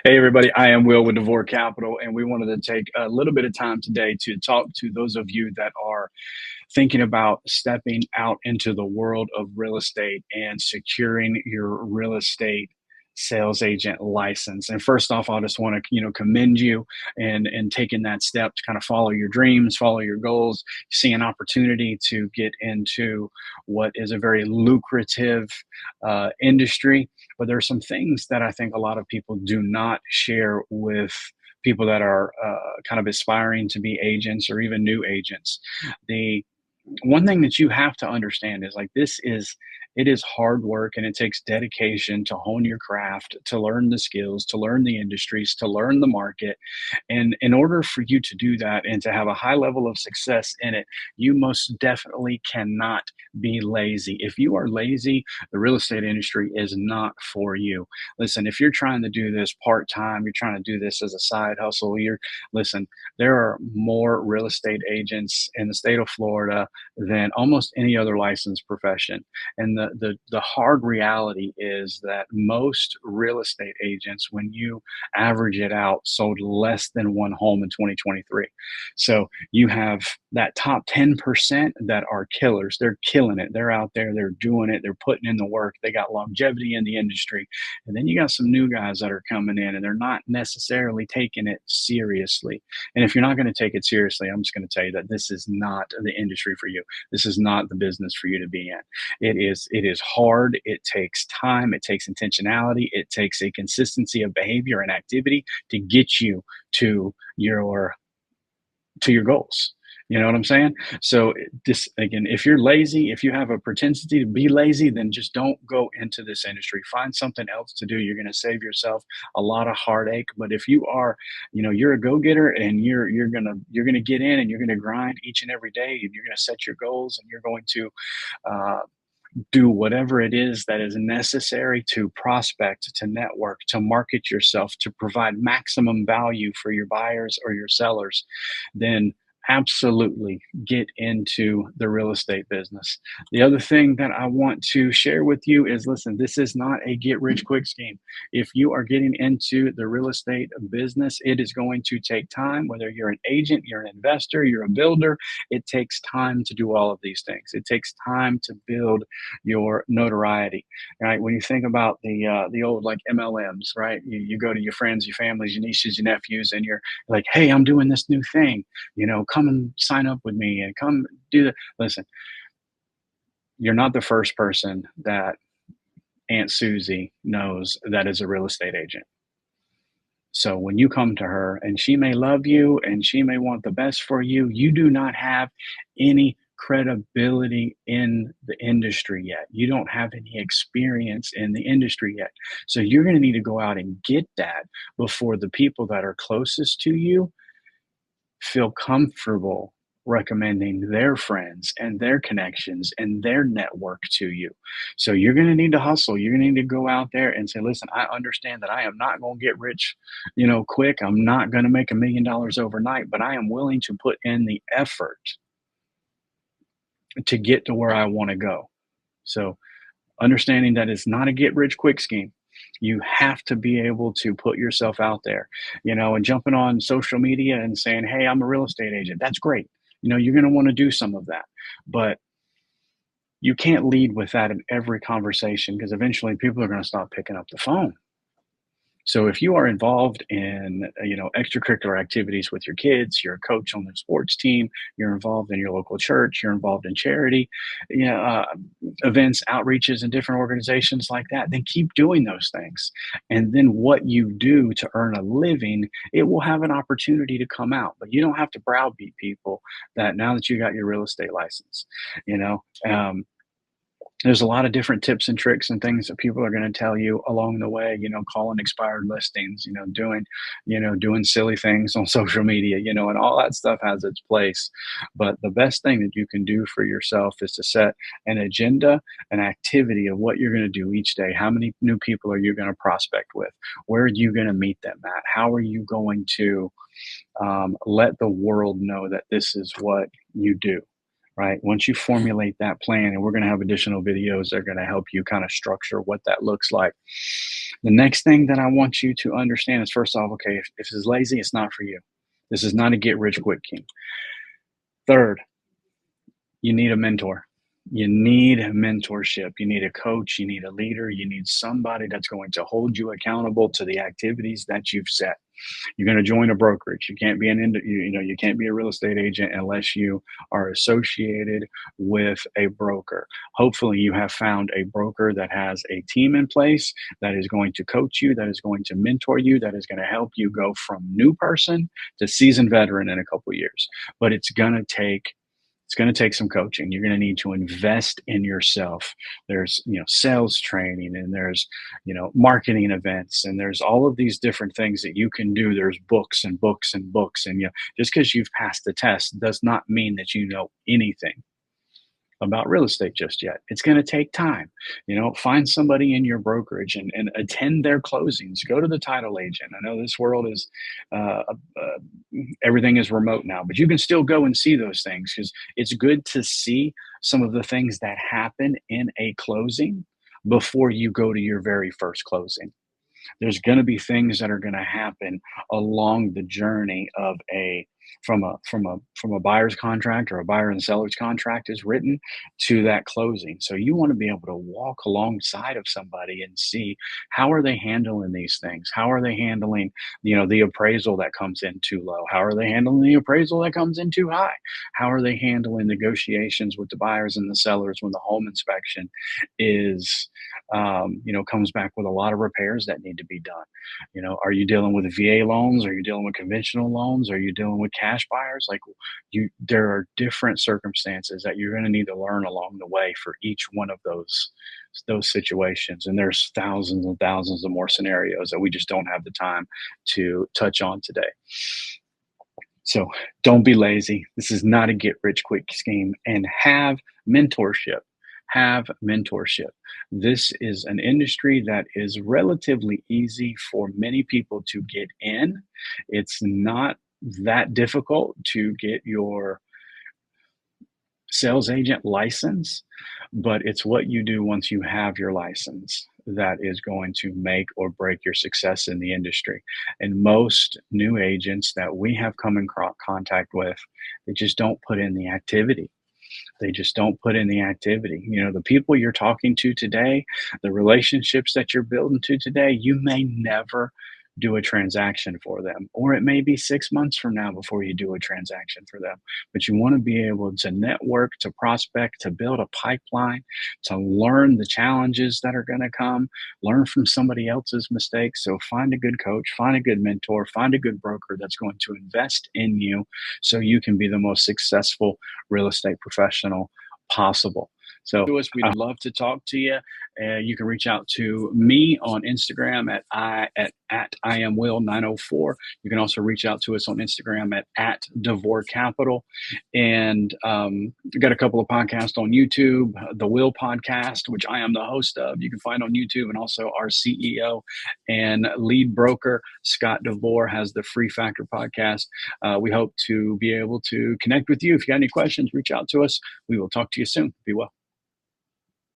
Hey, everybody, I am Will with Devore Capital, and we wanted to take a little bit of time today to talk to those of you that are thinking about stepping out into the world of real estate and securing your real estate sales agent license. And first off, I just want to, commend you and taking that step to kind of follow your dreams, follow your goals. You see an opportunity to get into what is a very lucrative industry, but there are some things that I think a lot of people do not share with people that are kind of aspiring to be agents or even new agents. The one thing that you have to understand is like it is hard work, and it takes dedication to hone your craft, to learn the skills, to learn the industries, to learn the market. And in order for you to do that and to have a high level of success in it, you most definitely cannot be lazy. If you are lazy, the real estate industry is not for you. Listen, if you're trying to do this part-time, you're trying to do this as a side hustle, listen, there are more real estate agents in the state of Florida than almost any other licensed profession. And the hard reality is that most real estate agents, when you average it out, sold less than one home in 2023. So you have that top 10% that are killers. They're killing it. They're out there, they're doing it, they're putting in the work, they got longevity in the industry. And then you got some new guys that are coming in and they're not necessarily taking it seriously. And if you're not going to take it seriously, I'm just going to tell you that this is not the industry for you. This is not the business for you to be in. It is hard. It takes time. It takes intentionality. It takes a consistency of behavior and activity to get you to your goals. You know what I'm saying? So this again, if you're lazy, if you have a propensity to be lazy, then just don't go into this industry. Find something else to do. You're going to save yourself a lot of heartache. But if you are, you're a go-getter and you're gonna get in and you're gonna grind each and every day and you're gonna set your goals and you're going to uh, do whatever it is that is necessary to prospect, to network, to market yourself, to provide maximum value for your buyers or your sellers, then absolutely get into the real estate business. The other thing that I want to share with you is listen, this is not a get rich quick scheme. If you are getting into the real estate business, it is going to take time, whether you're an agent, you're an investor, you're a builder. It takes time to do all of these things. It takes time to build your notoriety, right? When you think about the old like MLMs, right? You go to your friends, your families, your nieces, your nephews, and you're like, hey, I'm doing this new thing, come and sign up with me and come do that. Listen, you're not the first person that Aunt Susie knows that is a real estate agent. So when you come to her and she may love you and she may want the best for you, you do not have any credibility in the industry yet. You don't have any experience in the industry yet. So you're going to need to go out and get that before the people that are closest to you feel comfortable recommending their friends and their connections and their network to you. So you're going to need to hustle. You're going to need to go out there and say, listen, I understand that I am not going to get rich, quick. I'm not going to make $1 million overnight, but I am willing to put in the effort to get to where I want to go. So understanding that it's not a get rich quick scheme. You have to be able to put yourself out there, and jumping on social media and saying, hey, I'm a real estate agent. That's great. You're going to want to do some of that, but you can't lead with that in every conversation because eventually people are going to stop picking up the phone. So if you are involved in, extracurricular activities with your kids, you're a coach on the sports team, you're involved in your local church, you're involved in charity, events, outreaches, and different organizations like that, then keep doing those things. And then what you do to earn a living, it will have an opportunity to come out. But you don't have to browbeat people that now that you got your real estate license, you know. There's a lot of different tips and tricks and things that people are going to tell you along the way, calling expired listings, doing silly things on social media, and all that stuff has its place. But the best thing that you can do for yourself is to set an agenda, an activity of what you're going to do each day. How many new people are you going to prospect with? Where are you going to meet them at? How are you going to let the world know that this is what you do? right? Once you formulate that plan, and we're going to have additional videos that are going to help you kind of structure what that looks like. The next thing that I want you to understand is, first off, okay, if it's lazy, it's not for you. This is not a get rich quick scheme. Third, you need a mentor. You need mentorship. You need a coach. You need a leader. You need somebody that's going to hold you accountable to the activities that you've set. You're going to join a brokerage. You can't be you can't be a real estate agent unless you are associated with a broker. Hopefully, you have found a broker that has a team in place that is going to coach you, that is going to mentor you, that is going to help you go from new person to seasoned veteran in a couple of years. But it's going to take some coaching. You're going to need to invest in yourself. There's, sales training, and there's, marketing events, and there's all of these different things that you can do. There's books and books and books. And just because you've passed the test does not mean that you know anything about real estate just yet. It's going to take time. Find somebody in your brokerage and attend their closings. Go to the title agent. I know this world is, everything is remote now, but you can still go and see those things, because it's good to see some of the things that happen in a closing before you go to your very first closing. There's going to be things that are going to happen along the journey of from a buyer's contract, or a buyer and seller's contract is written, to that closing. So you want to be able to walk alongside of somebody and see, how are they handling these things? How are they handling, the appraisal that comes in too low? How are they handling the appraisal that comes in too high? How are they handling negotiations with the buyers and the sellers when the home inspection is comes back with a lot of repairs that need to be done? Are you dealing with VA loans? Are you dealing with conventional loans? Are you dealing with cash buyers? Like, there are different circumstances that you're going to need to learn along the way for each one of those situations. And there's thousands and thousands of more scenarios that we just don't have the time to touch on today. So don't be lazy. This is not a get rich quick scheme, and have mentorship. Have mentorship. This is an industry that is relatively easy for many people to get in. It's not that difficult to get your sales agent license, but it's what you do once you have your license that is going to make or break your success in the industry. And most new agents that we have come in contact with, they just don't put in the activity. They just don't put in the activity. The people you're talking to today, the relationships that you're building to today, you may never do a transaction for them, or it may be 6 months from now before you do a transaction for them. But you want to be able to network, to prospect, to build a pipeline, to learn the challenges that are going to come, learn from somebody else's mistakes. So find a good coach, find a good mentor, find a good broker that's going to invest in you so you can be the most successful real estate professional possible. So we'd love to talk to you. You can reach out to me on Instagram at I am Will 904. You can also reach out to us on Instagram at Devore Capital. And we've got a couple of podcasts on YouTube. The Will Podcast, which I am the host of, you can find on YouTube, and also our CEO and lead broker Scott Devore has the Free Factor podcast. We hope to be able to connect with you. If you got any questions, reach out to us. We will talk to you soon. Be well.